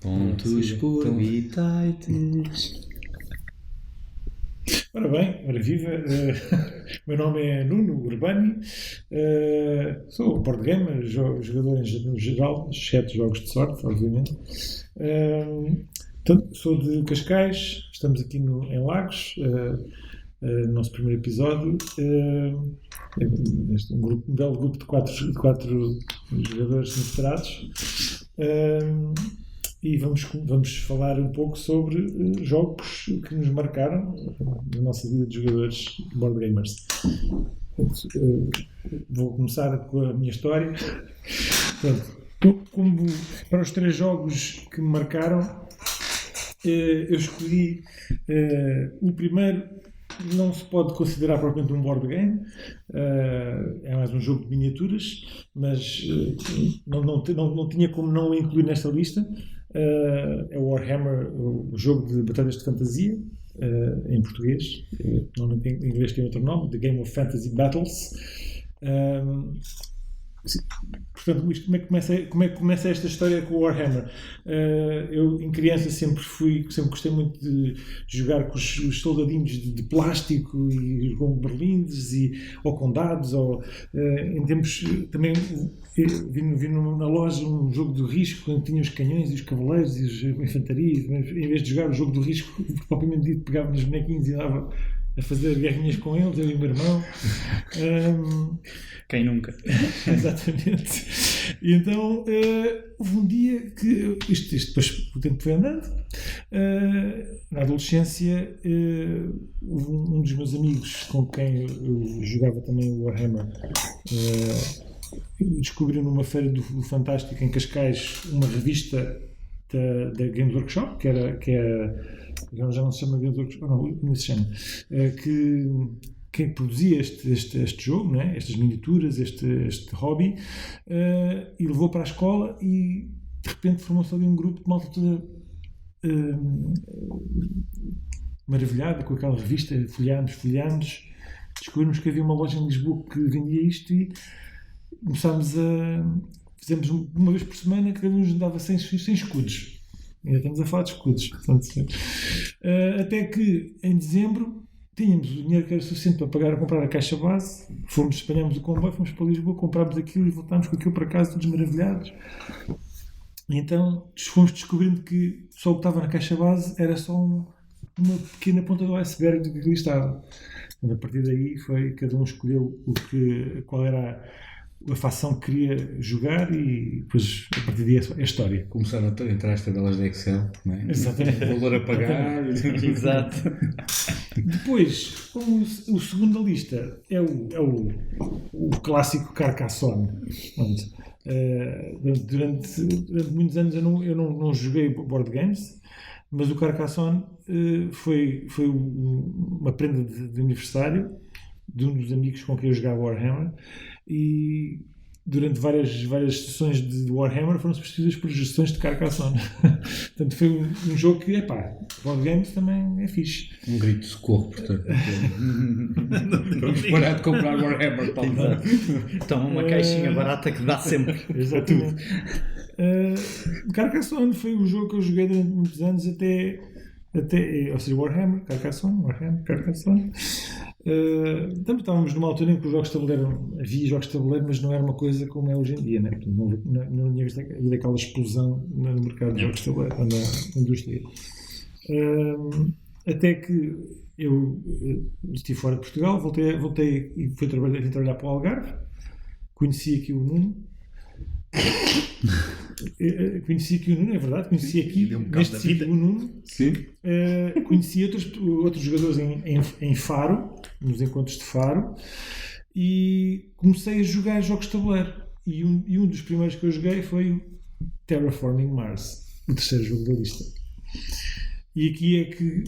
Pontos orbitais. Ora bem, ora viva. Meu nome é Nuno Urbani. Sou board gamer, jogador no geral, exceto jogos de sorte, obviamente. Sou de Cascais, estamos aqui em Lagos. Nosso primeiro episódio. Um belo grupo de quatro jogadores inesperados. E vamos falar um pouco sobre jogos que nos marcaram na nossa vida de jogadores board gamers. Vou começar com a minha história. Como para os 3 jogos que me marcaram, eu escolhi o primeiro. Não se pode considerar propriamente um board game, é mais um jogo de miniaturas, mas não tinha como não o incluir nesta lista. É o Warhammer, o jogo de batalhas de fantasia, em português. Normalmente em inglês tem outro nome, The Game of Fantasy Battles. Portanto, como é que começa esta história com o Warhammer? Eu, em criança, sempre gostei muito de jogar com os soldadinhos de plástico e com berlindes ou com dados. Em tempos também vi na loja um jogo do risco, onde tinha os canhões e os cavaleiros e a infantaria. Mas, em vez de jogar o jogo do risco, propriamente dito, pegava nos bonequinhos e dava a fazer guerrinhas com eles, eu e o meu irmão. Quem nunca? Exatamente. E então houve um dia que isto depois o tempo foi andando. Na adolescência houve um dos meus amigos com quem eu jogava também o Warhammer. Descobri numa feira do Fantástico em Cascais uma revista da Games Workshop, que era já não se chama Games Workshop, não se chama, que produzia este jogo, né? Estas miniaturas, este hobby, e levou para a escola e de repente formou-se ali um grupo de malta toda maravilhada com aquela revista. Folheámos, descobrimos que havia uma loja em Lisboa que vendia isto e começámos fizemos uma vez por semana que cada um nos dava 100 escudos. Ainda estamos a falar de escudos. Portanto, até que em dezembro tínhamos o dinheiro que era suficiente para comprar a caixa base. Apanhámos o comboio, fomos para Lisboa, comprámos aquilo e voltámos com aquilo para casa, todos maravilhados. E então fomos descobrindo que só o que estava na caixa base era só uma pequena ponta do iceberg do que ali estava. E a partir daí cada um escolheu qual era a facção que queria jogar e depois a partir daí é história. Começaram a entrar as tabelas de Excel, não é? Exatamente. O valor a pagar. Exato. Depois, o segundo da lista é o clássico Carcassonne. Durante muitos anos eu não joguei board games, mas o Carcassonne foi uma prenda de aniversário de um dos amigos com quem eu jogava Warhammer, e durante várias sessões de Warhammer foram substituídas por sessões de Carcassonne. Portanto, foi um jogo que, board games também é fixe. Um grito de socorro, portanto. Vamos parar de comprar Warhammer, Paulo. Então, uma caixinha barata que dá sempre. Exatamente. Carcassonne foi o jogo que eu joguei durante muitos anos até ou seja, Warhammer, Carcassonne. Também estávamos numa altura em que os jogos de tabuleiro, havia jogos de tabuleiro, mas não era uma coisa como é hoje em dia, né? Não tinha havido aquela explosão no mercado de jogos de tabuleiro, na indústria. Até que eu estive fora de Portugal, voltei e vim trabalhar para o Algarve. Conheci aqui o Nuno. Conheci aqui o Nuno, é verdade, conheci aqui neste sítio o Nuno. Sim. Conheci outros jogadores em Faro, nos encontros de Faro, e comecei a jogar jogos de tabuleiro. E um dos primeiros que eu joguei foi o Terraforming Mars, o terceiro jogo da lista. E aqui é que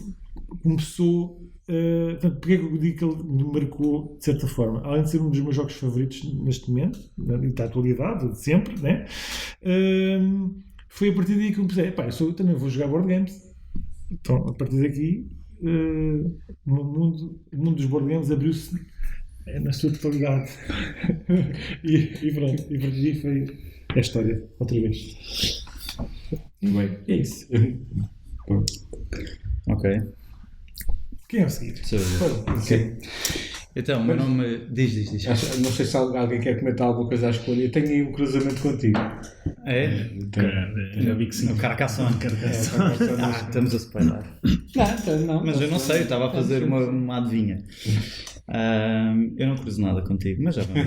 começou. Portanto, porque é que eu digo que ele me marcou de certa forma? Além de ser um dos meus jogos favoritos neste momento, da atualidade, de sempre, né? Foi a partir daí que eu comecei. Eu também vou jogar board games. Então, a partir daqui, o mundo dos board games abriu-se na sua totalidade. e pronto, e a partir daí foi a história, outra vez. Bem, É isso. Ok. Quem é o seguir? Sou eu. Sim. Então, o meu nome... Diz. não sei se alguém quer comentar alguma coisa à escolha. Eu tenho aí um cruzamento contigo. É? Já vi que sim. O Carcassonne. Estamos a separar. Não, Mas eu não sei, eu estava a fazer uma adivinha. Eu não cruzo nada contigo, mas já vamos.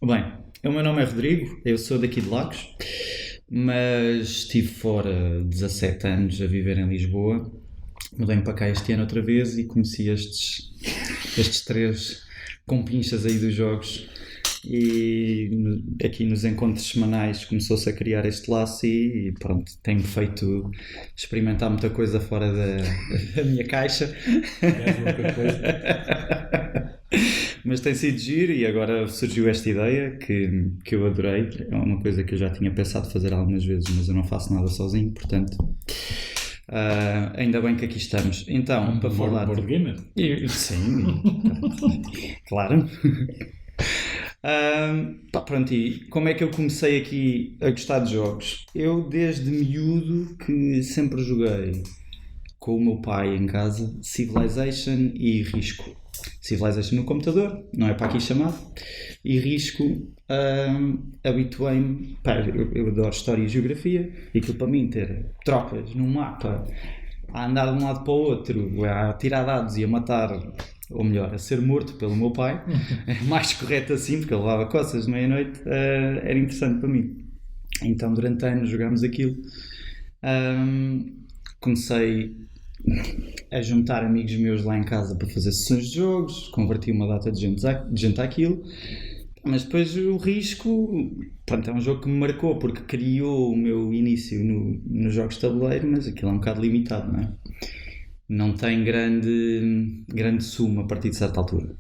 Bem, o meu nome é Rodrigo, eu sou daqui de Lagos, mas estive fora 17 anos a viver em Lisboa. Mudei-me para cá este ano outra vez e conheci estes três compinchas aí dos jogos. E aqui nos encontros semanais começou-se a criar este laço e pronto, tenho feito experimentar muita coisa fora da minha caixa. Mas tem sido giro e agora surgiu esta ideia que eu adorei. É uma coisa que eu já tinha pensado fazer algumas vezes, mas eu não faço nada sozinho, portanto ainda bem que aqui estamos. Então, para falar... Board gamer? Sim, claro. Pronto, e como é que eu comecei aqui a gostar de jogos? Eu desde miúdo que sempre joguei com o meu pai em casa Civilization e Risco. Civilization no computador, não é para aqui chamado, e Risco habituei-me, eu adoro história e geografia, e aquilo para mim ter tropas num mapa, a andar de um lado para o outro, a tirar dados e a matar, ou melhor, a ser morto pelo meu pai, é mais correto assim, porque ele levava coças de meia-noite, era interessante para mim. Então durante anos jogámos aquilo, comecei a juntar amigos meus lá em casa para fazer sessões de jogos, converti uma data de gente àquilo, mas depois o Risco, pronto, é um jogo que me marcou porque criou o meu início nos jogos de tabuleiro, mas aquilo é um bocado limitado, não é? Não tem grande suma a partir de certa altura.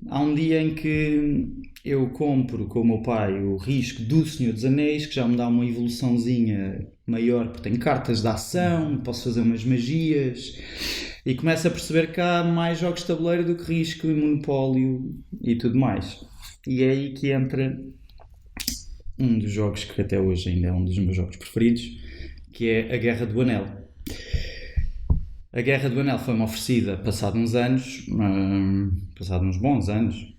Há um dia em que eu compro com o meu pai o Risco do Senhor dos Anéis, que já me dá uma evoluçãozinha maior, porque tem cartas de ação, posso fazer umas magias, e começo a perceber que há mais jogos de tabuleiro do que Risco e Monopólio e tudo mais. E é aí que entra um dos jogos que até hoje ainda é um dos meus jogos preferidos, que é a Guerra do Anel. A Guerra do Anel foi-me oferecida passado uns anos, passado uns bons anos.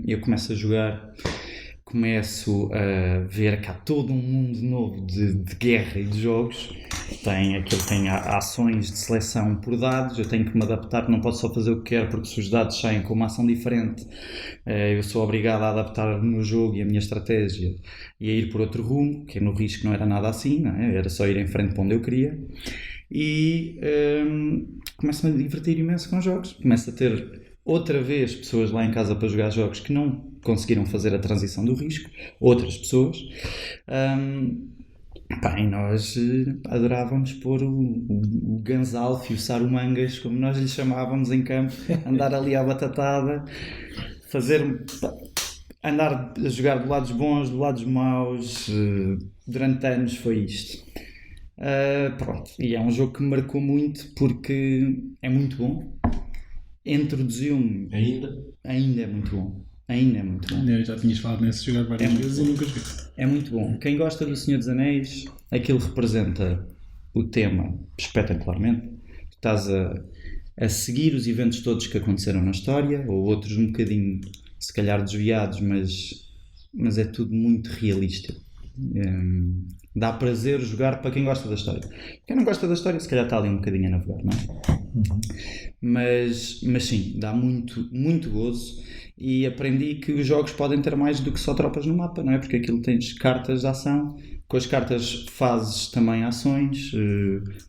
Eu começo a jogar, começo a ver que há todo um mundo novo de guerra e de jogos. Tem ações de seleção por dados, eu tenho que me adaptar, não posso só fazer o que quero, porque se os dados saem com uma ação diferente, eu sou obrigado a adaptar o meu jogo e a minha estratégia e a ir por outro rumo, que no Risco não era nada assim, não é? Era só ir em frente para onde eu queria. E começo-me a divertir imenso com jogos, começo a ter outra vez pessoas lá em casa para jogar jogos que não conseguiram fazer a transição do Risco, outras pessoas. E nós adorávamos pôr o Gansalf e o Sarumangas, como nós lhe chamávamos em campo, andar ali à batatada, andar a jogar do lado dos bons, do lado dos maus. Durante anos foi isto. Pronto, e é um jogo que me marcou muito porque é muito bom. Introduziu-me. Ainda é muito bom. Já tinhas falado nesse jogar várias vezes e nunca joguei. É muito bom. Quem gosta do Senhor dos Anéis, aquilo representa o tema espetacularmente. Estás a seguir os eventos todos que aconteceram na história, ou outros um bocadinho, se calhar, desviados, mas é tudo muito realista. Dá prazer jogar para quem gosta da história. Quem não gosta da história, se calhar está ali um bocadinho a navegar, não é? Mas sim, dá muito, muito gozo. E aprendi que os jogos podem ter mais do que só tropas no mapa, não é? Porque aquilo tens cartas de ação, com as cartas fazes também ações,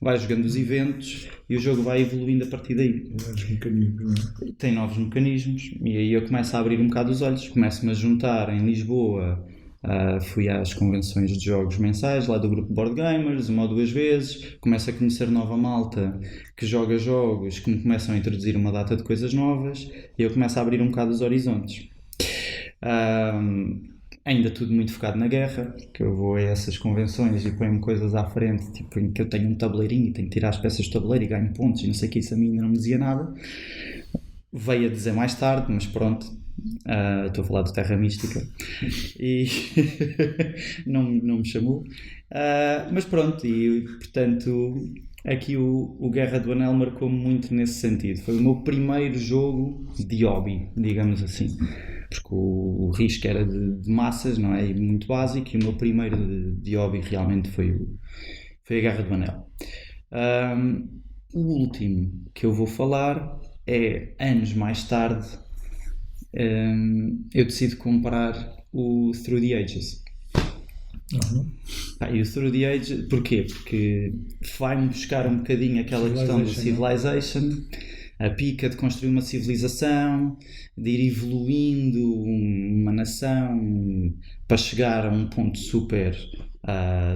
vais jogando os eventos e o jogo vai evoluindo a partir daí. Novos mecanismos, não é? Tem novos mecanismos e aí eu começo a abrir um bocado os olhos, começo-me a juntar em Lisboa. Fui às convenções de jogos mensais lá do grupo Board Gamers, uma ou duas vezes, começo a conhecer nova malta que joga jogos que me começam a introduzir uma data de coisas novas e eu começo a abrir um bocado os horizontes. Ainda tudo muito focado na guerra, que eu vou a essas convenções e ponho-me coisas à frente, tipo em que eu tenho um tabuleirinho e tenho que tirar as peças do tabuleiro e ganho pontos e não sei o que, isso a mim ainda não me dizia nada. Veio a dizer mais tarde, mas pronto, Estou a falar do Terra Mística. E não me chamou. Mas pronto, e portanto, aqui o Guerra do Anel marcou-me muito nesse sentido. Foi o meu primeiro jogo de hobby, digamos assim. Porque o Risk era de massas, não é? E muito básico, e o meu primeiro de hobby realmente foi a Guerra do Anel. O último que eu vou falar é, anos mais tarde, eu decido comprar o Through the Ages. E o Through the Ages, porquê? Porque vai-me buscar um bocadinho aquela questão do Civilization, a pica de construir uma civilização, de ir evoluindo uma nação para chegar a um ponto super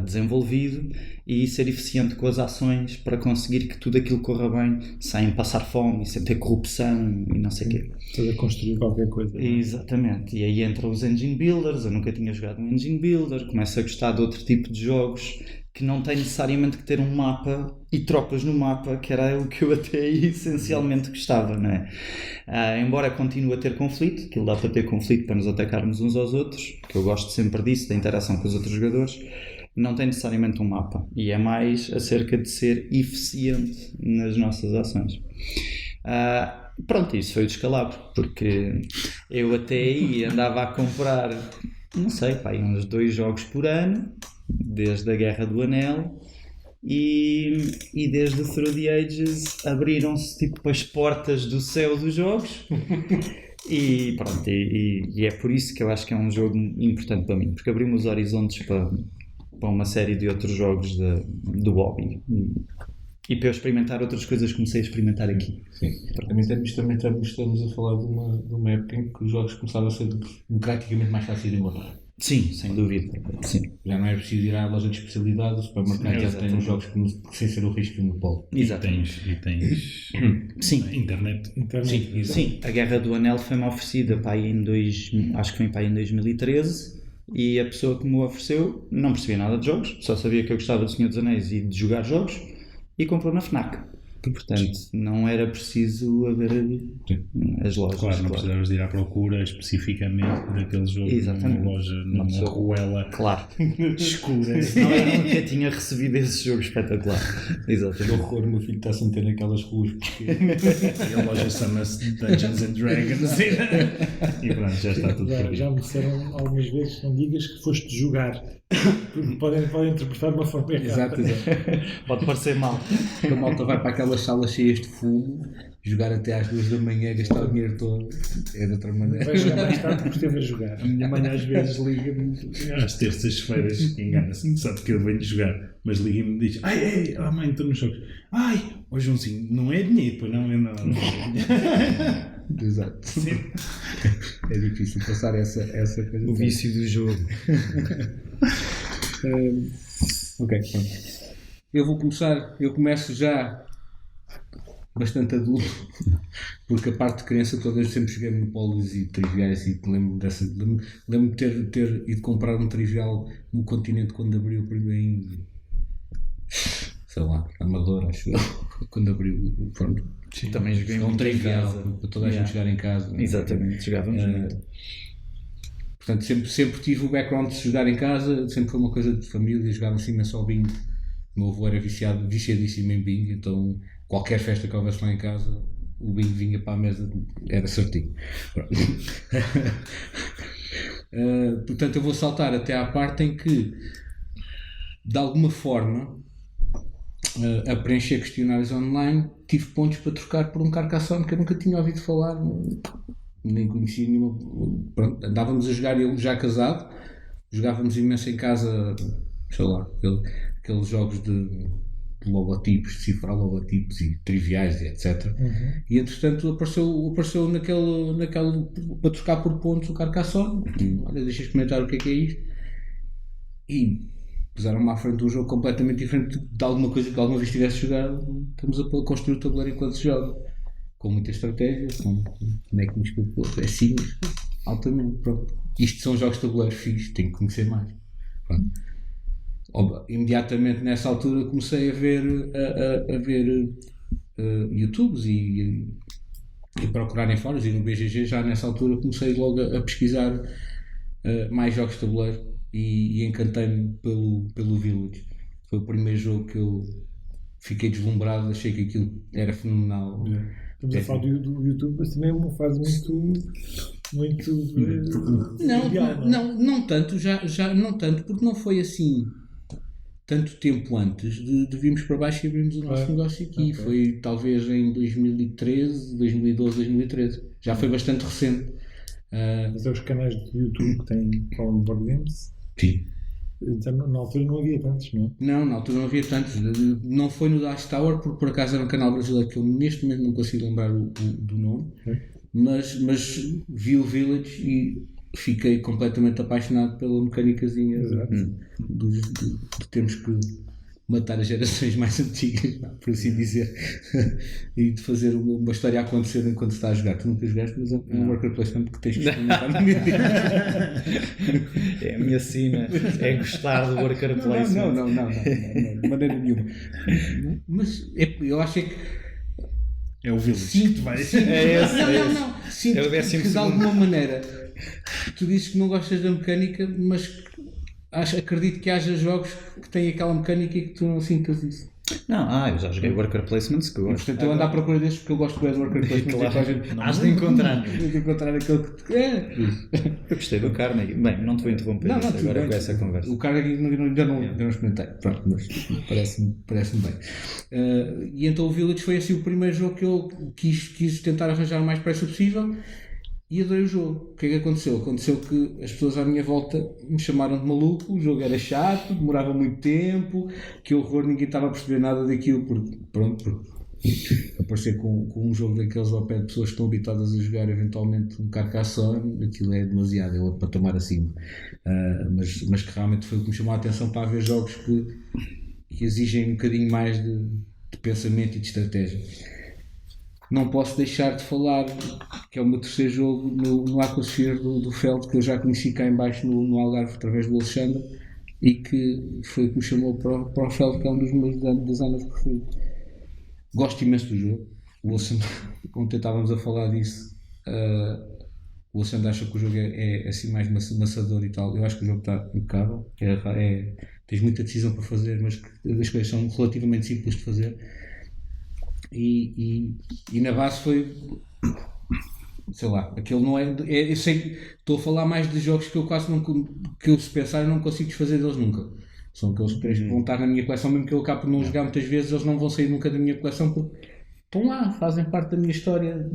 desenvolvido e ser eficiente com as ações para conseguir que tudo aquilo corra bem, sem passar fome, sem ter corrupção e não sei o quê. Toda construir qualquer coisa. Exatamente. E aí entram os engine builders. Eu nunca tinha jogado um engine builder, começo a gostar de outro tipo de jogos que não tem necessariamente que ter um mapa e tropas no mapa, que era o que eu até aí essencialmente gostava, não é? Embora continue a ter conflito, aquilo dá para ter conflito para nos atacarmos uns aos outros, que eu gosto sempre disso, da interação com os outros jogadores, não tem necessariamente um mapa, e é mais acerca de ser eficiente nas nossas ações. Pronto, isso foi o descalabro, porque eu até aí andava a comprar, não sei, uns 2 jogos por ano, desde a Guerra do Anel, e desde o Through the Ages abriram-se tipo as portas do céu dos jogos. E pronto, e é por isso que eu acho que é um jogo importante para mim, porque abriu-me os horizontes para uma série de outros jogos do hobby. E para eu experimentar outras coisas, comecei a experimentar aqui. Sim. Também estamos a falar de uma época em que os jogos começaram a ser democraticamente mais fáceis de encontrar. Sim, sem dúvida. Sim. Já não é preciso ir à loja de especialidade, o supermercado já tem os jogos sem ser o Risco no polo. Exatamente. E tens Sim. internet. Sim, a Guerra do Anel foi-me oferecida para aí acho que foi para aí em 2013, e a pessoa que me ofereceu não percebia nada de jogos, só sabia que eu gostava do Senhor dos Anéis e de jogar jogos, e comprou na FNAC. Portanto, não era preciso haver as lojas. Claro, não precisavas de ir à procura especificamente daquele jogo. Exatamente. Numa loja, numa ruela escura. Não, nunca tinha recebido esse jogo espetacular. Exatamente. Que horror, o meu filho está a sentir naquelas ruas porque E a loja chama-se Dungeons and Dragons. E pronto, já está tudo perdido. Já me disseram algumas vezes, não digas que foste jogar, porque podem interpretar de uma forma errada. Exato. Pode parecer mal. A malta vai para aquelas salas cheias de fumo, jogar até às 2 da manhã, gastar o dinheiro todo. É de outra maneira. Vai jogar mais tarde porque esteve a jogar. A minha mãe às vezes liga-me. Às terças-feiras, engana-se, sabe que eu venho jogar, mas liga-me e diz: ai, mãe, estou nos jogos. Ai, ó Joãozinho, não é dinheiro, pois não é nada. Exato. Sim. É difícil passar essa coisa. O vício do jogo. Ok, pronto. Eu começo já bastante adulto, porque a parte de criança toda eu sempre joguei monopólios e triviais e lembro de ter ido comprar um trivial no Continente quando abriu o primeiro, sei lá, Amador, acho eu, quando abriu o pronto. Sim, também joguei um muito em trivial casa. para toda a gente jogar em casa. Exatamente, jogávamos muito. Portanto, sempre tive o background de jogar em casa, sempre foi uma coisa de família, jogava assim imenso ao bingo. O meu avô era viciadíssimo em bingo, então qualquer festa que houvesse lá em casa, o bingo vinha para a mesa, era certinho. Portanto, eu vou saltar até à parte em que, de alguma forma, a preencher questionários online, tive pontos para trocar por um Carcassonne que eu nunca tinha ouvido falar, nem conhecia nenhuma. Pronto, andávamos a jogar, ele já casado, jogávamos imenso em casa, sei lá, aqueles jogos de logotipos, de cifrar logotipos e triviais e etc. E entretanto apareceu naquele para trocar por pontos o Carcassonne. Olha, deixa eu experimentar o que é isto. E puseram-me à frente de um jogo completamente diferente de alguma coisa que alguma vez tivesse jogado. Estamos a construir o tabuleiro enquanto se joga, com muita estratégia, com bonequinhos com pecinhas, altamente. Pronto. Isto são jogos de tabuleiro fixos, tenho que conhecer mais. Pronto. Imediatamente nessa altura comecei a ver YouTubes e e procurar em fóruns, e no BGG já nessa altura comecei logo a pesquisar mais jogos de tabuleiro e encantei-me pelo Village. Foi o primeiro jogo que eu fiquei deslumbrado, achei que aquilo era fenomenal. Estamos a falar do YouTube, mas também é uma fase muito Não tanto, já não tanto, porque não foi assim tanto tempo antes de virmos para baixo e abrirmos o nosso negócio aqui. Foi talvez em 2013, 2012, 2013. Já foi bastante recente. Mas é os canais do YouTube que têm com board games. Sim. Então, na altura não havia tantos, não é? Não, na altura não havia tantos. Não foi no Dice Tower, porque por acaso era um canal brasileiro que eu neste momento não consigo lembrar do nome, mas vi o Village e fiquei completamente apaixonado pela mecânicazinha de termos que matar as gerações mais antigas, por assim dizer, e de fazer uma história acontecer enquanto se está a jogar. Tu nunca jogaste, mas é um worker placement que tens que experimentar no meu dia. É a minha sina, é gostar do worker placement. Não, de maneira nenhuma. Mas eu acho que É o Village sim, que tu vais. É esse, não. Sinto É o que 12º. de alguma maneira tu dizes que não gostas da mecânica, mas acredito que haja jogos que têm aquela mecânica e que tu não sintas isso. Não, eu já joguei worker placements que eu gosto. Portanto, eu ando à procura destes porque eu gosto de worker placement. Claro. Has de encontrar. De encontrar aquele que Eu gostei do Carnegie. Bem, não te vou interromper Não, isto tudo agora bem. com essa conversa. O cara ainda não experimentei. Pronto, mas parece-me bem. E então o Village foi assim o primeiro jogo que eu quis tentar arranjar o mais depressa possível e adorei o jogo. O que é que aconteceu? Aconteceu que as pessoas à minha volta me chamaram de maluco, o jogo era chato, demorava muito tempo, que horror, ninguém estava a perceber nada daquilo, porque aparecer com um jogo daqueles ao pé de pessoas que estão habituadas a jogar eventualmente um Carcassonne, aquilo é demasiado, é outro patamar acima. Mas que realmente foi o que me chamou a atenção para haver jogos que exigem um bocadinho mais de pensamento e de estratégia. Não posso deixar de falar que é o meu terceiro jogo no Aquasphere do Feld, que eu já conheci cá em baixo no Algarve através do Alexandre e que foi o que me chamou para o Feld, que é um dos meus designers preferidos. Gosto imenso do jogo. O Alexandre, ontem estávamos a falar disso, o Alexandre acha que o jogo é assim mais maçador e tal. Eu acho que o jogo está impecável, tens muita decisão para fazer, mas as coisas são relativamente simples de fazer. E na base foi, sei lá, aquele não eu sei que estou a falar mais de jogos que eu quase não, que eu se pensar eu não consigo desfazer deles nunca. São aqueles que vão estar na minha coleção, mesmo que eu acabe por não jogar muitas vezes, eles não vão sair nunca da minha coleção porque estão lá, fazem parte da minha história.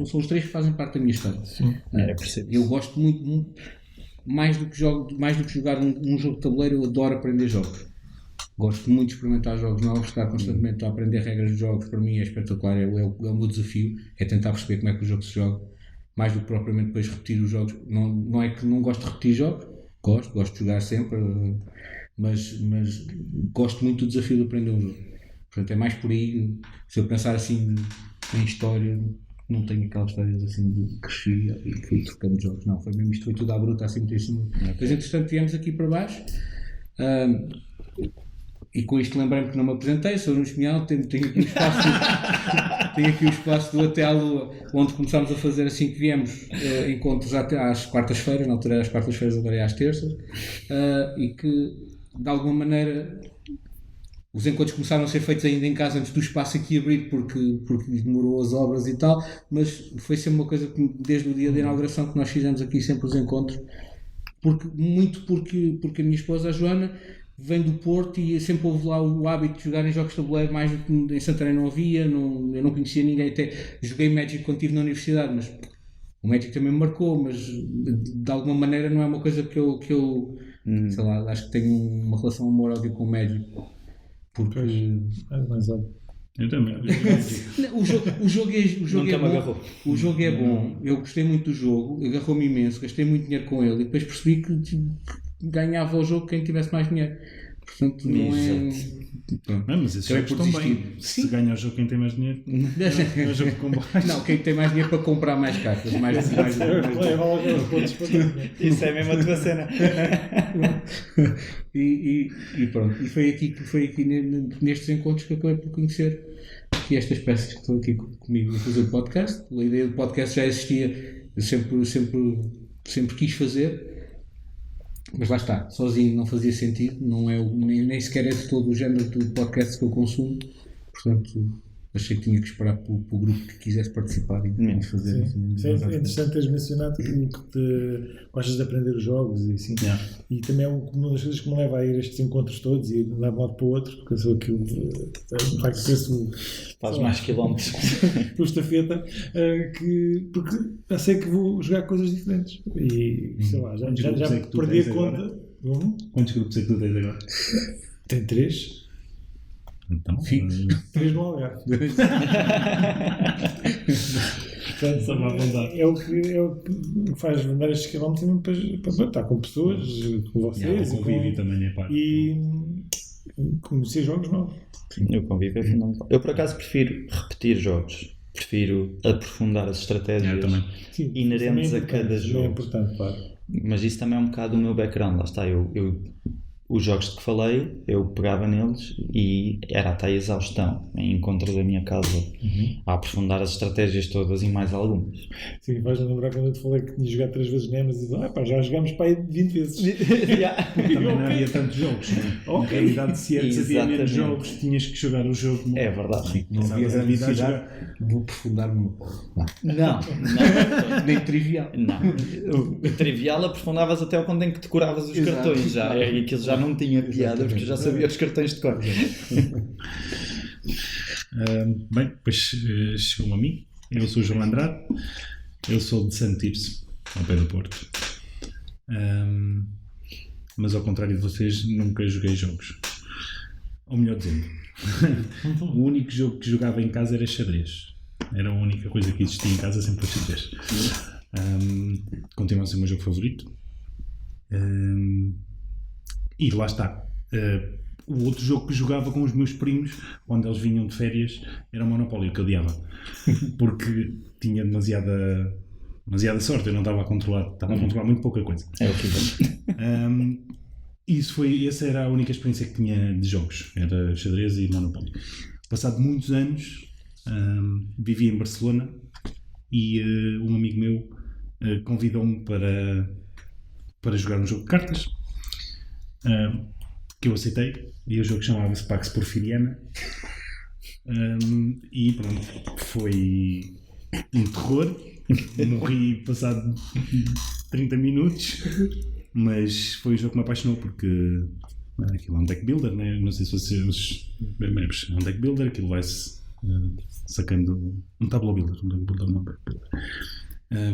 São os três que fazem parte da minha história. Eu gosto muito mais do que jogar um jogo de tabuleiro, eu adoro aprender jogos. Gosto muito de experimentar jogos novos, estar constantemente a aprender regras de jogos, para mim é espetacular, é o meu desafio, é tentar perceber como é que o jogo se joga, mais do que propriamente depois repetir os jogos. Não é que não gosto de repetir jogos, gosto de jogar sempre, mas gosto muito do desafio de aprender um jogo. Portanto, é mais por aí. Se eu pensar assim em história, não tenho aquelas histórias assim de cresci e fui trocando jogos, não, foi mesmo isto, foi tudo à bruta, assim muito assim. Depois, entretanto, viemos aqui para baixo. E com isto lembrei-me que não me apresentei, sou o Nuno Espinhal, tenho aqui o espaço do Até à Lua, onde começámos a fazer assim que viemos encontros às quartas-feiras, na altura era às quartas-feiras, agora é às terças, e que de alguma maneira os encontros começaram a ser feitos ainda em casa antes do espaço aqui abrir porque demorou as obras e tal, mas foi sempre uma coisa que desde o dia da inauguração que nós fizemos aqui sempre os encontros, porque a minha esposa, a Joana, vem do Porto e sempre houve lá o hábito de jogar em jogos de tabuleiro, mais do que em Santarém não havia, eu não conhecia ninguém, até joguei Magic quando estive na universidade, mas o Magic também me marcou, mas de alguma maneira não é uma coisa que eu sei lá, acho que tenho uma relação amor-ódio com o Magic, porque é mais óbvio. Eu também. o jogo é bom. O jogo é bom, eu gostei muito do jogo, agarrou-me imenso, gastei muito dinheiro com ele e depois percebi que ganhava o jogo quem tivesse mais dinheiro. Portanto, não é. Mas esses jogos estão bem. Se ganha o jogo quem tem mais dinheiro, não é o jogo com baixo. Não, quem tem mais dinheiro para comprar mais cartas. Isso é mesmo a tua cena. E pronto. E foi aqui nestes encontros que acabei por conhecer existiam estas peças que estão aqui comigo a fazer o podcast. A ideia do podcast já existia, eu sempre quis fazer, mas lá está, sozinho não fazia sentido, não é nem sequer é de todo o género de podcast que eu consumo, portanto achei que tinha que esperar pelo grupo que quisesse participar e fazer Sim. assim. É interessante teres mencionado que gostas de aprender os jogos e assim. Yeah. E também é uma das coisas que me leva a ir a estes encontros todos e de um lado para o outro, porque eu sou aquilo de facto penso Faz mais quilómetros. por estafeta, porque eu sei que vou jogar coisas diferentes e sei lá, já Quantos grupos é que tu perdi tens a conta. Quantos grupos é que tu tens agora? Tem 3. Então, Fixos. 3 no Algarve. Portanto, Só uma vontade. é o que faz andar estes quilómetros para estar com pessoas, com vocês o convívio também é parte. e conhecer jogos novos. O convívio é fundamental. Eu, por acaso, prefiro repetir jogos. Prefiro aprofundar as estratégias Eu também. Sim, inerentes isso a também é cada importante, jogo. É importante, claro. Mas isso também é um bocado o meu background. Lá está, os jogos de que falei, eu pegava neles e era até a exaustão, em encontro da minha casa, a aprofundar as estratégias todas e mais algumas. Sim, vais lembrar quando eu te falei que tinha jogado 3 vezes Nemesis e pá, já jogámos para aí 20 vezes. Também não havia tantos jogos, não é? Ok. Na realidade, se antes havia menos Exatamente. jogos, tinhas que jogar o jogo. É verdade. Não havia Passavas a vida a necessidade de aprofundar-me no polo. Não. Nem trivial. Não. O trivial aprofundavas até ao ponto em que decoravas os Exato. cartões já. E aquilo já não tinha piada porque eu já sabia os cartões de cor. Bem, depois chegou a mim. Eu sou o João Andrade. Eu sou de Santo Tirso, ao pé do Porto. Mas ao contrário de vocês, nunca joguei jogos. Ou melhor dizendo, o único jogo que jogava em casa era xadrez. Era a única coisa que existia em casa, sempre foi xadrez. Continua a ser o meu jogo favorito. E lá está. O outro jogo que jogava com os meus primos, quando eles vinham de férias, era o Monopólio, que eu odiava. Porque tinha demasiada sorte, eu não estava a controlar, estava a controlar muito pouca coisa. É o que Essa era a única experiência que tinha de jogos, era xadrez e Monopólio. Passado muitos anos, vivi em Barcelona e um amigo meu convidou-me para jogar um jogo de cartas, que eu aceitei, e o jogo chamava-se Pax Porfiriana. E pronto, foi um terror. Morri passado 30 minutos, mas foi o jogo que me apaixonou porque aquilo é um deck builder, né? Não sei se vocês é um deck builder, aquilo vai-se sacando um tableau builder, um deck builder, não deck builder.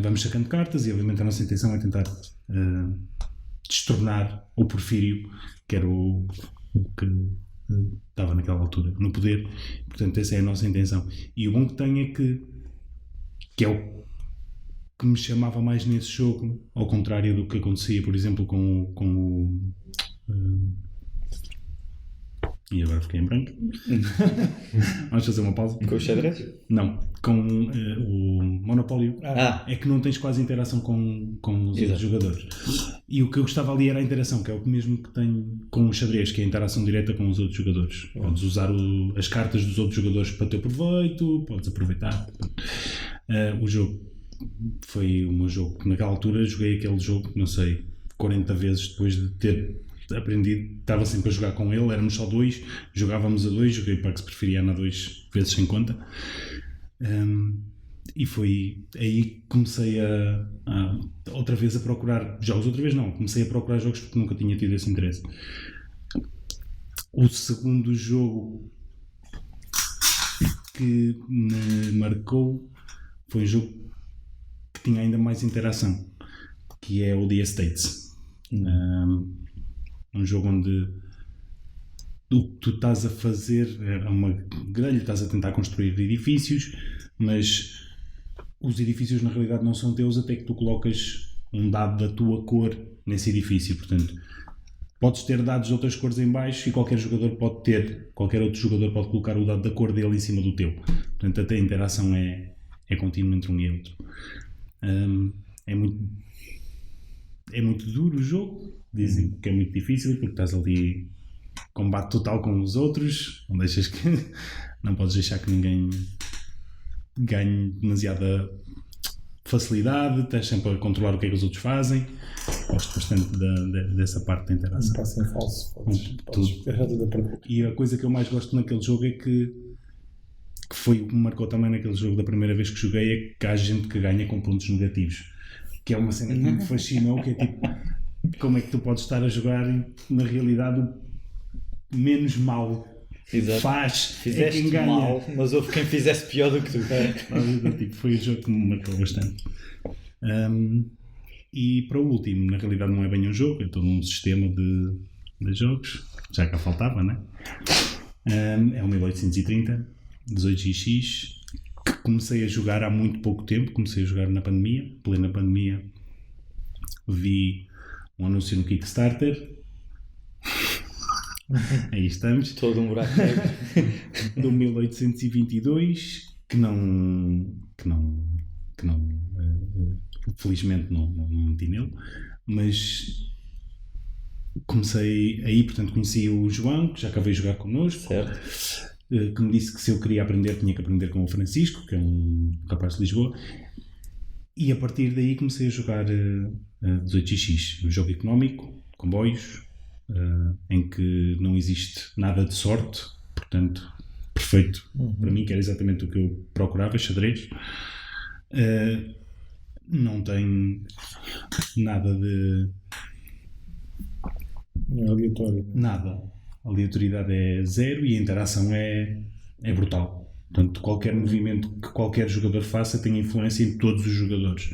Vamos sacando cartas e obviamente a nossa intenção é tentar destornar o Porfírio, que era o que estava naquela altura no poder. Portanto, essa é a nossa intenção. E o bom que tem é que é o que me chamava mais nesse jogo, ao contrário do que acontecia, por exemplo, com o e agora fiquei em branco. Vamos fazer uma pausa. Com o xadrez? Não, com o Monopólio. É que não tens quase interação com os outros jogadores. E o que eu gostava ali era a interação, que é o mesmo que tem com o xadrez, que é a interação direta com os outros jogadores. Podes usar as cartas dos outros jogadores para teu proveito, podes aproveitar. O jogo foi o meu jogo. Naquela altura joguei aquele jogo, não sei, 40 vezes depois de ter aprendido. Estava sempre a jogar com ele, éramos só dois, jogávamos a dois, joguei Pax Porfiriana 2 vezes sem conta. E foi aí que comecei a outra vez a procurar jogos. Outra vez não, comecei a procurar jogos porque nunca tinha tido esse interesse. O segundo jogo que me marcou foi um jogo que tinha ainda mais interação, que é o The Estates. Um jogo onde o que tu estás a fazer é uma grelha, estás a tentar construir edifícios, mas os edifícios na realidade não são teus até que tu colocas um dado da tua cor nesse edifício. Portanto, podes ter dados de outras cores em baixo e qualquer outro jogador pode colocar o dado da cor dele em cima do teu. Portanto, até a interação é contínua entre um e outro. É muito duro o jogo, dizem que é muito difícil porque estás ali combate total com os outros, não podes deixar que ninguém ganhe demasiada facilidade, estás sempre a controlar o que é que os outros fazem. Gosto bastante dessa parte da interação. Não passa em falso. Podes errar tudo a perder. E a coisa que eu mais gosto naquele jogo é que foi o que me marcou também naquele jogo da primeira vez que joguei, é que há gente que ganha com pontos negativos, que é uma cena que me fascinou, que é tipo, como é que tu podes estar a jogar e na realidade o menos mal faz fizeste é quem ganha. mal, mas houve quem fizesse pior do que tu. Tipo, foi o jogo que me marcou bastante. E para o último, na realidade não é bem um jogo, é todo um sistema de jogos, já que faltava, né? É o 1830 18xx, que comecei a jogar há muito pouco tempo. Comecei a jogar na pandemia, plena pandemia. Vi um anúncio no Kickstarter. Aí estamos. Todo um buraco do 1822, que não felizmente não meti nele, mas comecei aí, portanto conheci o João, que já acabei de jogar connosco, certo, que me disse que se eu queria aprender tinha que aprender com o Francisco, que é um rapaz de Lisboa, e a partir daí comecei a jogar 18xx, um jogo económico, comboios, em que não existe nada de sorte, portanto perfeito para mim, que era exatamente o que eu procurava, xadrez. Não tem nada de... Não é aleatório. Nada. A aleatoriedade é zero e a interação é brutal. Portanto, qualquer movimento que qualquer jogador faça tem influência em todos os jogadores.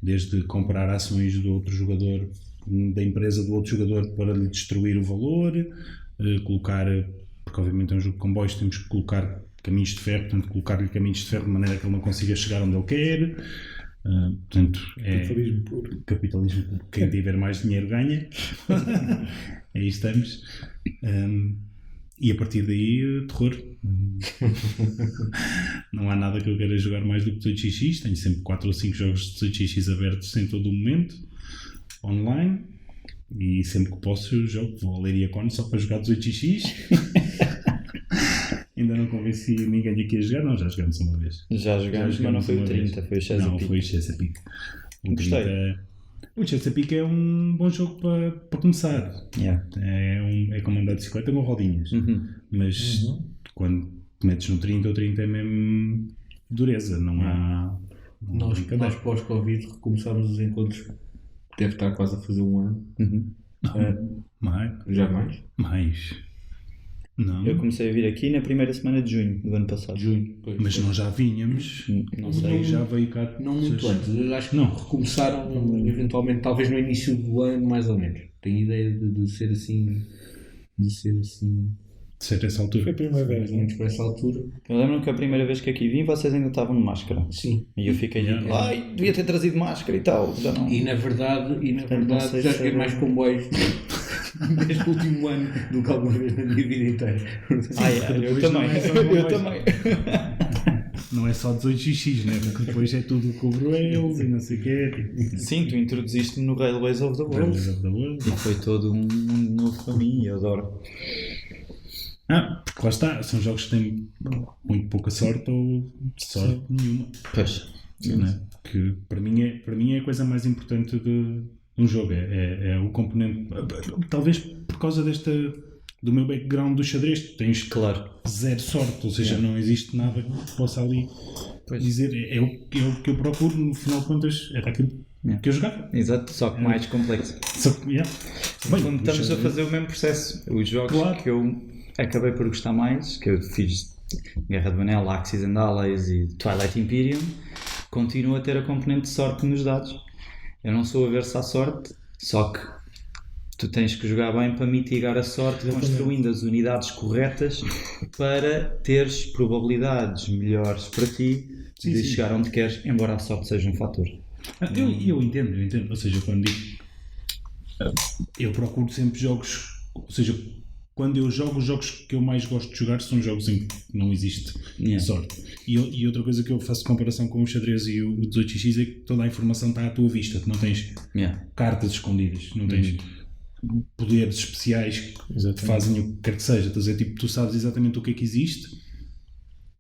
Desde comprar ações do outro jogador, da empresa do outro jogador, para lhe destruir o valor, colocar, porque obviamente é um jogo de comboios, temos que colocar caminhos de ferro, portanto colocar-lhe caminhos de ferro de maneira que ele não consiga chegar onde ele quer. Portanto, capitalismo puro. Capitalismo puro. Quem tiver mais dinheiro ganha. Aí estamos. E a partir daí, terror. Não há nada que eu queira jogar mais do que 18xx. Tenho sempre 4 ou 5 jogos de 18xx abertos em todo o momento, online, e sempre que posso eu jogo. Vou a Leriacon só para jogar 18xx. Ainda não convenci ninguém aqui a jogar. Não, já jogamos uma vez. Já jogamos, mas não foi o 30, foi o Chesapeake. Não, foi o Chesapeake. O Chesapeake é um bom jogo para começar. Yeah. É como andar de bicicleta com rodinhas. Mas quando te metes no 30, o 30 é mesmo dureza. Não há... Nós pós-Covid recomeçámos os encontros. Deve estar quase a fazer um ano. Mais? Já mais? Mais. Não. Eu comecei a vir aqui na primeira semana de junho do ano passado. Pois, mas nós já vínhamos. Não sei. Já veio cá. Não muito antes. Eu acho que não recomeçaram eventualmente, talvez no início do ano, mais ou menos. Tenho ideia de ser assim. De ser essa altura. Foi a primavera. Mais ou menos para essa altura. Eu lembro-me que a primeira vez que aqui vim, vocês ainda estavam de máscara. Sim. E eu fiquei ai, devia ter trazido máscara e tal. Já não. E na verdade já joguei mais comboios neste último ano do que alguma vez na minha vida inteira. Eu também. Não é só 18xx, né? Porque depois é tudo com o Rails e não sei o quê. Sim, tu introduziste-me no Railways of the World. E foi todo um mundo novo para mim e eu adoro. Porque lá está, são jogos que têm muito pouca sorte ou sorte nenhuma. Pois. Né? Que para mim é a coisa mais importante de um jogo, é o componente, talvez por causa do meu background do xadrez, tens claro zero sorte, ou seja, não existe nada que possa ali dizer, é o que eu procuro, no final de contas, era aquilo que eu jogava. Exato, só que mais complexo. Bem, estamos a fazer o mesmo processo. Os jogos que eu acabei por gostar mais, que eu fiz Guerra de Vanilla, Axis and Allies e Twilight Imperium, continuo a ter a componente de sorte nos dados. Eu não sou averso à sorte, só que tu tens que jogar bem para mitigar a sorte, construindo as unidades corretas para teres probabilidades melhores para ti de chegar onde queres, embora a sorte seja um fator. Eu entendo. Ou seja, quando digo, eu procuro sempre jogos, ou seja, quando eu jogo, os jogos que eu mais gosto de jogar são jogos em que não existe sorte. E outra coisa que eu faço comparação com o xadrez e o 18xx é que toda a informação está à tua vista. Tu não tens cartas escondidas, não tens poderes especiais que fazem o que quer que seja. Estás a dizer, tipo, tu sabes exatamente o que é que existe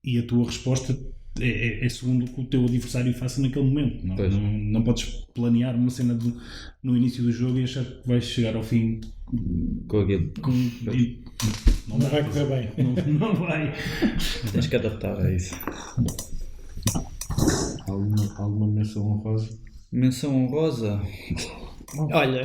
e a tua resposta é segundo o que o teu adversário faça naquele momento. Não podes planear uma cena no início do jogo e achar que vais chegar ao fim com aquilo. Não vai correr bem. Não vai. Tens que adaptar a isso. Alguma menção honrosa? Menção honrosa? Olha,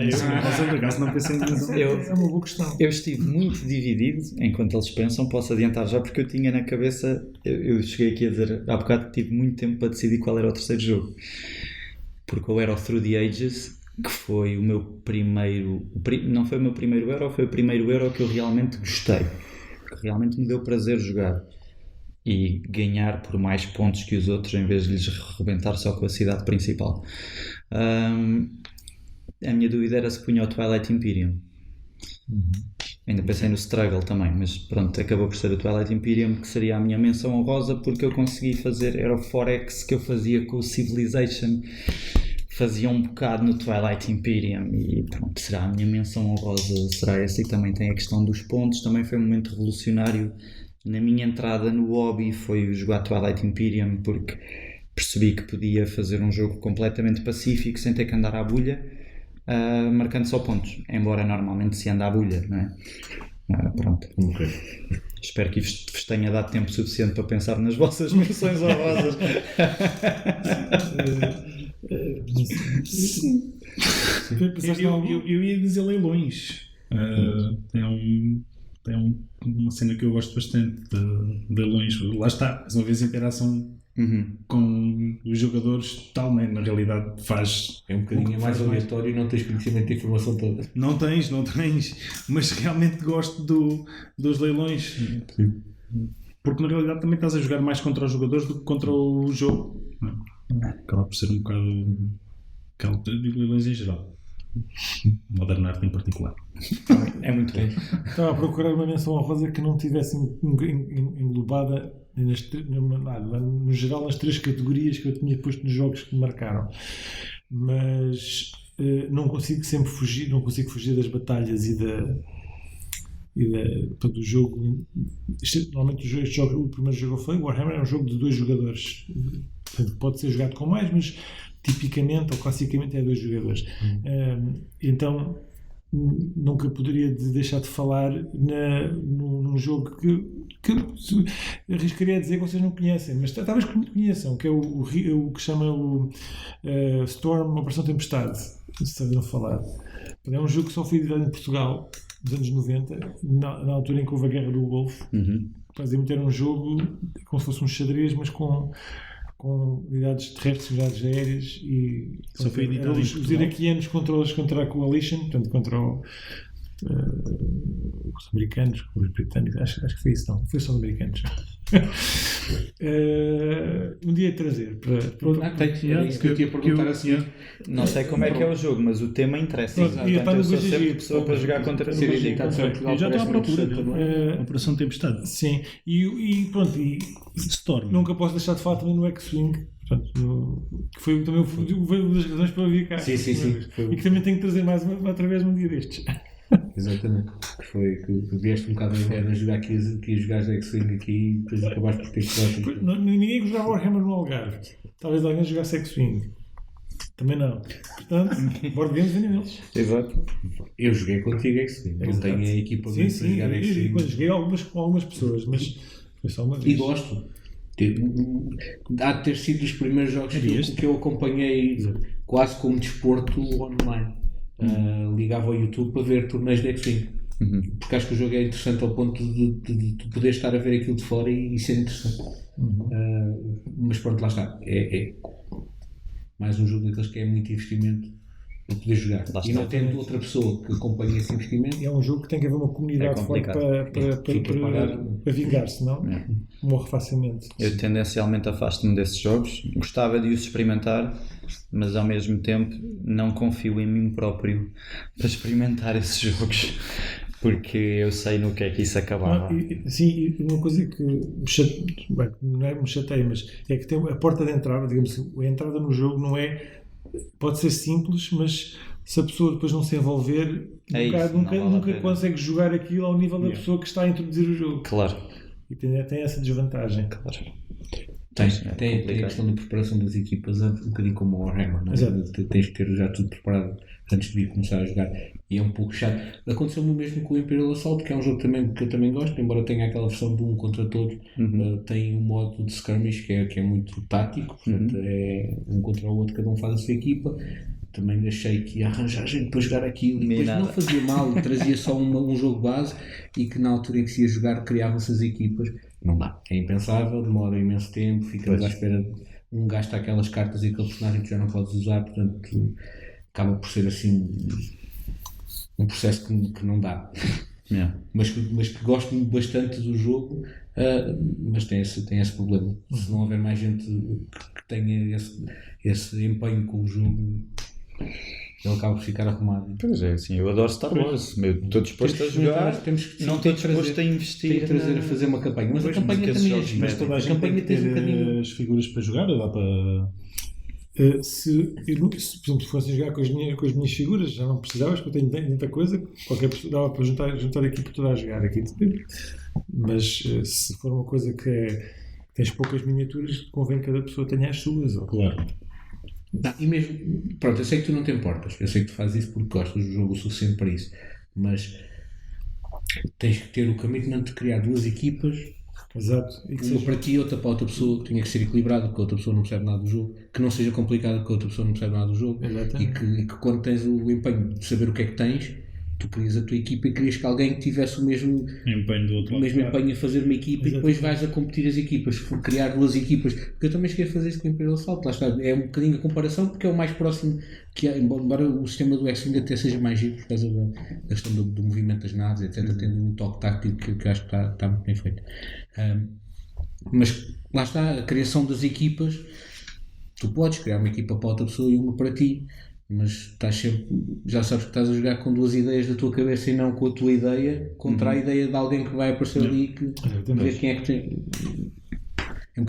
não pensei nisso. É uma boa questão. Eu estive muito dividido, enquanto eles pensam, posso adiantar já, porque eu tinha na cabeça, eu cheguei aqui a dizer há bocado que tive muito tempo para decidir qual era o terceiro jogo. Porque ou era o Through the Ages, que foi o meu primeiro, não foi o meu primeiro Euro, foi o primeiro Euro que eu realmente gostei, que realmente me deu prazer jogar e ganhar por mais pontos que os outros, em vez de lhes rebentar só com a cidade principal. A minha dúvida era se punha o Twilight Imperium. Ainda pensei no Struggle também, mas pronto, acabou por ser o Twilight Imperium, que seria a minha menção honrosa, porque eu consegui fazer, era o Forex que eu fazia com o Civilization, fazia um bocado no Twilight Imperium e pronto, será a minha menção honrosa, será essa. E também tem a questão dos pontos, também foi um momento revolucionário na minha entrada no hobby, foi jogar Twilight Imperium, porque percebi que podia fazer um jogo completamente pacífico, sem ter que andar à bulha, marcando só pontos, embora normalmente se anda à bulha, não é? Pronto. Okay. Espero que vos tenha dado tempo suficiente para pensar nas vossas menções honrosas. Eu ia dizer leilões. É uma cena que eu gosto bastante de leilões. Lá está, mais uma vez, a interação com os jogadores, tal, né? Na realidade faz. É um bocadinho mais aleatório e não tens conhecimento da informação toda. Não tens, mas realmente gosto dos leilões. Sim. Porque na realidade também estás a jogar mais contra os jogadores do que contra o jogo. Acaba por ser um bocado de leilões em geral. Modern Art em particular. É muito bem. Estava a procurar uma menção honrosa que não tivesse englobada no geral nas três categorias que eu tinha posto nos jogos que me marcaram, mas não consigo fugir das batalhas e do jogo. Normalmente o primeiro jogo foi Warhammer, é um jogo de 2 jogadores. Portanto, pode ser jogado com mais, mas tipicamente ou classicamente é 2 jogadores. Então nunca poderia deixar de falar num jogo que arriscaria a dizer que vocês não conhecem, mas talvez conheçam, que é o que chama o Storm, Operação Tempestade, se sabiam falar. É um jogo que só foi editado em Portugal dos anos 90, na altura em que houve a Guerra do Golfo. Basicamente era um jogo como se fosse um xadrez, mas com unidades terrestres, unidades aéreas, e só foi editado os iraquianos contra a Coalition, portanto contra os americanos, os britânicos, acho que foi isso, não, foi só os americanos. Um dia trazer para isso que eu tinha perguntar assim. Não sei como é que é o jogo, mas o tema interessa. Eu sou sempre pessoa para jogar contra ser editado em Portugal. Eu já estou à procura. Operação Tempestade. Sim, e pronto, Storm. Nunca posso deixar de falar também no X-Wing, que foi também uma das razões para eu vir cá. Sim. E que também tenho que trazer mais outra vez num dia destes. Exatamente. Foi que vieste um bocado a ideia de jogar aqui, jogares X-Wing aqui e depois acabaste por ter que falar. Ninguém jogava Warhammer no Algarve. Talvez alguém jogasse X-Wing. Também não. Portanto, board games vendem neles. Exato. Eu joguei contigo X-Wing. Não tenho a equipa para jogar X-Wing. Eu joguei com algumas pessoas, mas foi só uma vez. E gosto. Há de ter sido dos primeiros jogos que eu acompanhei quase como desporto online. Ligava ao YouTube para ver torneios de X-Wing, porque acho que o jogo é interessante ao ponto de poder estar a ver aquilo de fora e ser interessante. Mas pronto, lá está, é mais um jogo daqueles que é muito investimento para poder jogar, e não tendo outra pessoa que acompanhe esse investimento. É um jogo que tem que haver uma comunidade forte para vingar-se, não? Morre facilmente. Eu tendencialmente afasto-me desses jogos, gostava de os experimentar, mas ao mesmo tempo não confio em mim próprio para experimentar esses jogos, porque eu sei no que é que isso acabava. Sim, e uma coisa que não é me chateia, mas é que tem a porta de entrada, digamos assim, a entrada no jogo não é, pode ser simples, mas se a pessoa depois não se envolver, nunca consegue jogar aquilo ao nível da pessoa que está a introduzir o jogo. Claro. E tem essa desvantagem. Claro. Tem a questão da preparação das equipas antes, um bocadinho como o Warhammer, não é? Tens que ter já tudo preparado antes de vir começar a jogar, e é um pouco chato. Aconteceu-me o mesmo com o Imperial Assault, que é um jogo que eu também gosto, embora tenha aquela versão de 1 contra todos. Tem um modo de skirmish que é muito tático, portanto é um contra o outro, cada um faz a sua equipa. Também achei que ia arranjar gente para jogar aquilo, e depois não fazia mal, trazia só um jogo base, e que na altura em que se ia jogar criavam-se as equipas. Não dá, é impensável, demora imenso tempo, ficas à espera, gasta aquelas cartas e aquele personagem que já não podes usar, portanto acaba por ser assim um processo que não dá. Mas que gosto bastante do jogo, mas tem esse problema. Se não houver mais gente que tenha esse empenho com o jogo, ele acaba por ficar arrumado. Pois é, assim, eu adoro Star Wars, estou disposto a jogar, não estou disposto a investir. Tem que trazer a fazer uma campanha, mas a campanha também é gira. Mas toda a gente tem que ter as figuras para jogar, ou dá para... Se por exemplo, fossem jogar com as minhas figuras, já não precisavas, porque eu tenho tanta coisa, qualquer pessoa dava para juntar a equipa toda a jogar aqui. Mas se for uma coisa que tens poucas miniaturas, convém que cada pessoa tenha as suas. Claro. Não, e mesmo, pronto, eu sei que tu não te importas, eu sei que tu fazes isso porque gostas do jogo o suficiente para isso, mas tens que ter o commitment de criar 2 equipas. Exato. Uma para ti e outra para outra pessoa, que tinha que ser equilibrado, porque a outra pessoa não percebe nada do jogo, que não seja complicado, porque a outra pessoa não percebe nada do jogo, e que quando tens o empenho de saber o que é que tens, tu crias a tua equipa e querias que alguém tivesse o mesmo empenho do outro lado, empenho a fazer uma equipa. Exatamente. E depois vais a competir as equipas, criar 2 equipas, porque eu também cheguei a fazer isso com o Imperial Assault, lá está, é um bocadinho a comparação, porque é o mais próximo que há, embora o sistema do X-Wing até seja mais giro por causa da questão do movimento das naves, etc, tendo um toque tático que eu acho que está muito bem feito. Mas lá está, a criação das equipas, tu podes criar uma equipa para outra pessoa e uma para ti, mas estás sempre, já sabes que estás a jogar com 2 ideias da tua cabeça e não com a tua ideia contra a ideia de alguém que vai aparecer ali, que ver quem é que tem. É um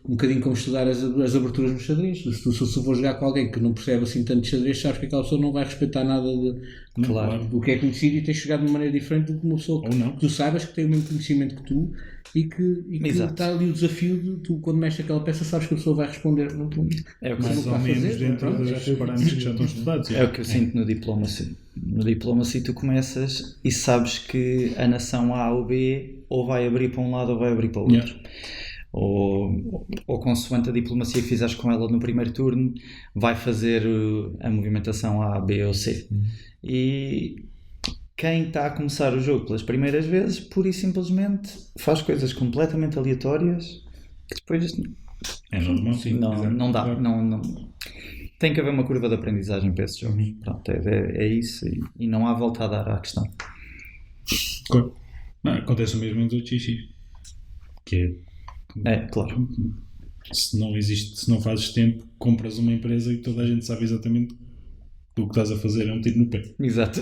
bocadinho como estudar as aberturas no xadrez. Se tu for jogar com alguém que não percebe assim tanto de xadrez, sabes que aquela pessoa não vai respeitar nada do que é conhecido, e tens de jogar de uma maneira diferente do que uma pessoa que tu saibas que tem o mesmo conhecimento que tu, e que está ali o desafio de tu, quando mexes aquela peça, sabes que a pessoa vai responder. É o que mais ou menos dentro dos parâmetros que já estão estudados. É o que eu sinto no Diplomacy. No Diplomacy tu começas e sabes que a nação A ou B ou vai abrir para um lado ou vai abrir para o outro. Ou consoante a diplomacia que fizeres com ela no primeiro turno, vai fazer a movimentação A, B ou C. E quem está a começar o jogo pelas primeiras vezes, pura e simplesmente faz coisas completamente aleatórias que depois é normal, sim, não dá. Não. Tem que haver uma curva de aprendizagem para esses jogos. Pronto, é isso, e não há volta a dar à questão. Acontece o mesmo no XX, que claro. Se não fazes tempo, compras uma empresa e toda a gente sabe exatamente o que estás a fazer, é um tiro no pé. Exato.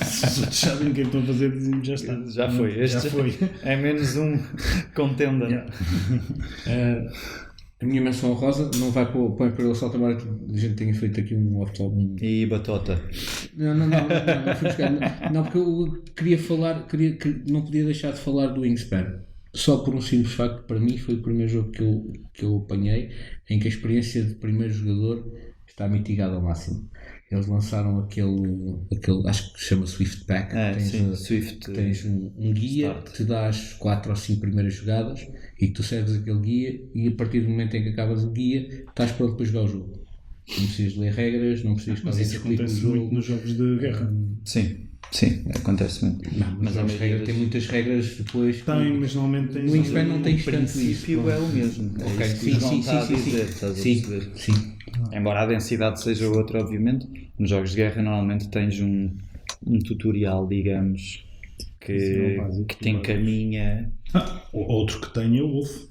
Se os outros sabem o que é que estão a fazer, dizem já está. Já foi. Este já foi. É menos um contender. A minha menção honrosa não vai para o Imperial Assault, embora a gente tenha feito aqui um off-top. E batota. Não fui buscar. Não, porque eu queria falar, não podia deixar de falar do Wingspan. Só por um simples facto, para mim foi o primeiro jogo que eu apanhei em que a experiência de primeiro jogador está mitigada ao máximo. Eles lançaram aquele acho que se chama Swift Pack. Tens um guia que te dá as 4 ou 5 primeiras jogadas e tu segues aquele guia, e a partir do momento em que acabas o guia estás pronto para jogar o jogo. Não precisas ler regras, não precisas fazer explicar o jogo. Muito nos jogos de guerra. Sim, acontece muito. Mas tem muitas regras depois. Tem, mas normalmente no Wingspan não tens tanto isso. O princípio é o mesmo. Sim. Embora a densidade seja outra, obviamente, nos jogos de guerra normalmente tens um tutorial, digamos, que te encaminha. Outro que tem é o Wolf.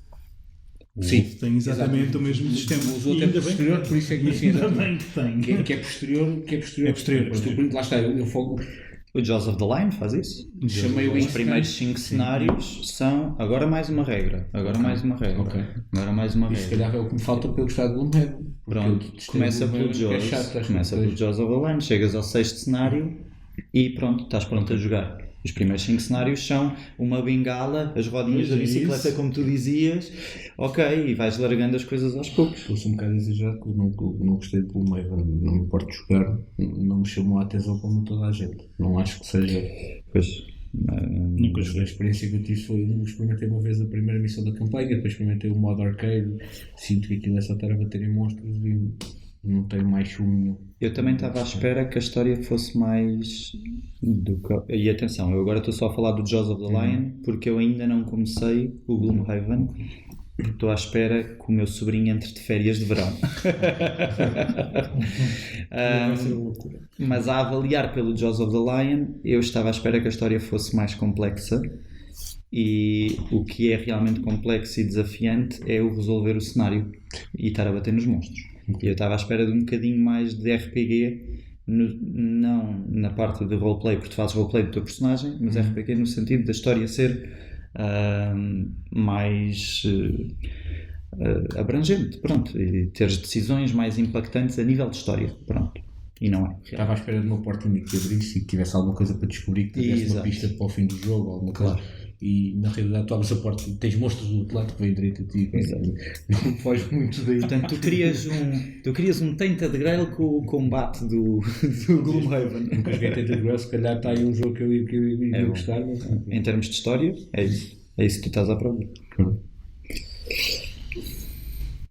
O Wolf tem exatamente o mesmo sistema. Os outros é posterior, por isso é que ainda bem que tem. Que é posterior. Lá está, O Jaws of the Lion faz isso. Chamei Os primeiros 5 cenários são agora mais uma regra. Agora mais uma regra. Ok. Agora mais uma E se regra. calhar é o que me falta para eu gostar de Gloomhaven. Pronto, começa pelo Jaws. Começa pelo Jaws of the Lion. Chegas ao 6º cenário e pronto, estás pronto a jogar. Os primeiros 5 cenários são uma bengala, as rodinhas da bicicleta, como tu dizias, ok, e vais largando as coisas aos poucos. Eu sou um bocado exagerado porque não gostei de Gloomhaven, não me importo jogar, não me chamou a atenção como toda a gente. Não acho que seja. Pois. A experiência que eu tive foi, experimentei uma vez a primeira missão da campanha, depois experimentei o modo arcade, sinto que aquilo é só estar a bater em monstros e não tenho mais chum nenhum. Eu também estava à espera que a história fosse mais do que... E atenção, eu agora estou só a falar do Jaws of the Lion porque eu ainda não comecei o Gloomhaven. Estou à espera que o meu sobrinho entre de férias de verão. Mas a avaliar pelo Jaws of the Lion, eu estava à espera que a história fosse mais complexa. E o que é realmente complexo e desafiante é o resolver o cenário e estar a bater nos monstros. E eu estava à espera de um bocadinho mais de RPG, não na parte de roleplay, porque tu fazes roleplay do teu personagem, mas RPG no sentido da história ser mais abrangente, pronto, e teres decisões mais impactantes a nível de história, pronto. E não é. Estava à espera de uma porta que abrisse e que tivesse alguma coisa para descobrir, que tivesse uma pista para o fim do jogo, alguma coisa. E na realidade tu abres a porta e tens monstros do outro lado que vêm direito a ti. Não foge muito daí. Portanto, tu querias um Tainted Grail com o combate do Gloomhaven. Nunca joguei Tainted Grail, se calhar está aí um jogo que eu ia gostar. Mas... Em termos de história, é isso. É isso que tu estás à prova.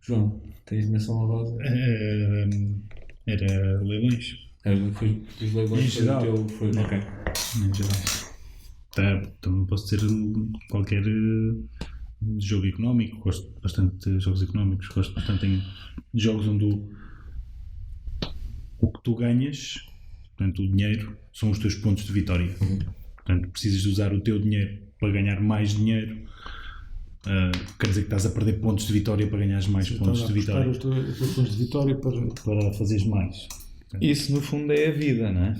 João, tens menção honrosa? Era leilões. Foi os leilões em geral. Foi ok. Em geral. Também posso dizer qualquer jogo económico. Gosto bastante de jogos económicos. Gosto bastante de jogos onde o que tu ganhas, portanto o dinheiro, são os teus pontos de vitória. Portanto, precisas de usar o teu dinheiro para ganhar mais dinheiro. Quer dizer que estás a perder pontos de vitória para ganhares mais pontos de vitória. Os teus pontos de vitória para fazeres mais. Isso no fundo é a vida, não é?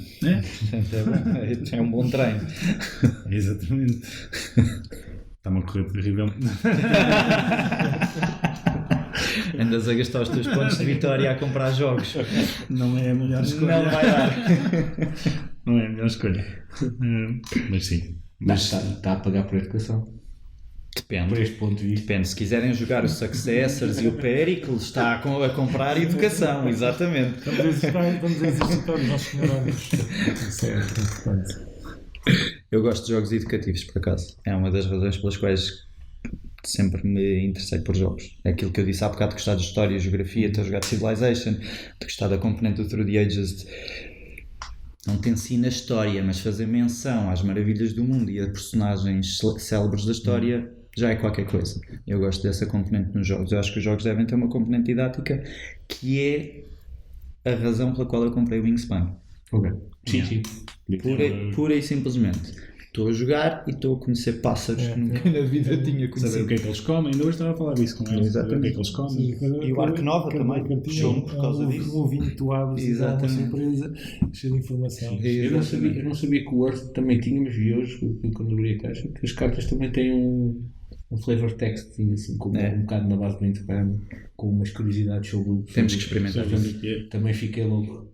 É um bom treino. Exatamente. Está-me a correr terrível. Andas a gastar os teus pontos de vitória a comprar jogos. Não é a melhor escolha. Não vai dar. Não é a melhor escolha. Mas sim. Mas está a pagar por educação. Depende. Por este ponto de vista. Depende. Se quiserem jogar o Successors e o Pericles, está a comprar educação, exatamente. Vamos exercitar os nossos neurónios. Isso é importante. Eu gosto de jogos educativos, por acaso. É uma das razões pelas quais sempre me interessei por jogos. É aquilo que eu disse há bocado, de gostar de história, geografia, ter jogado Civilization, de gostar da componente do Through the Ages. Não te ensina a história, mas fazer menção às maravilhas do mundo e a personagens célebres da história já é qualquer coisa. Eu gosto dessa componente nos jogos. Eu acho que os jogos devem ter uma componente didática, que é a razão pela qual eu comprei o Wingspan. Ok. Sim. Pura e simplesmente. Estou a jogar e estou a conhecer pássaros que nunca na vida tinha conhecido. Saber o que é que eles comem. Ainda hoje estava a falar disso com eles. Saber o que é que eles comem. E o Arco Nova também. Show por causa disso. Um ovinho que tu abres e dá uma surpresa cheia de informação. Eu não sabia que o Word também tinha, mas vi hoje, quando abri a caixa, que as cartas também têm um flavor text, assim, como um bocado na base do Instagram, com umas curiosidades sobre o... Temos que experimentar isso. Também fiquei louco.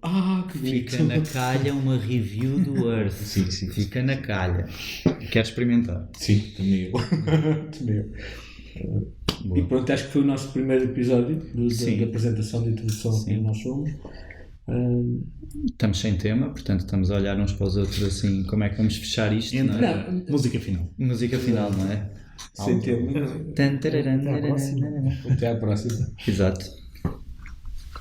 Que Fica na calha uma review do Earth. Sim. Fica na calha. Quero experimentar. Sim, também eu. E pronto, acho que foi o nosso primeiro episódio da apresentação, de introdução a quem nós somos. Estamos sem tema, portanto estamos a olhar uns para os outros assim, como é que vamos fechar isto? Não é? Música final. Música final, não é? Sem tema. Até Até à próxima. Exato.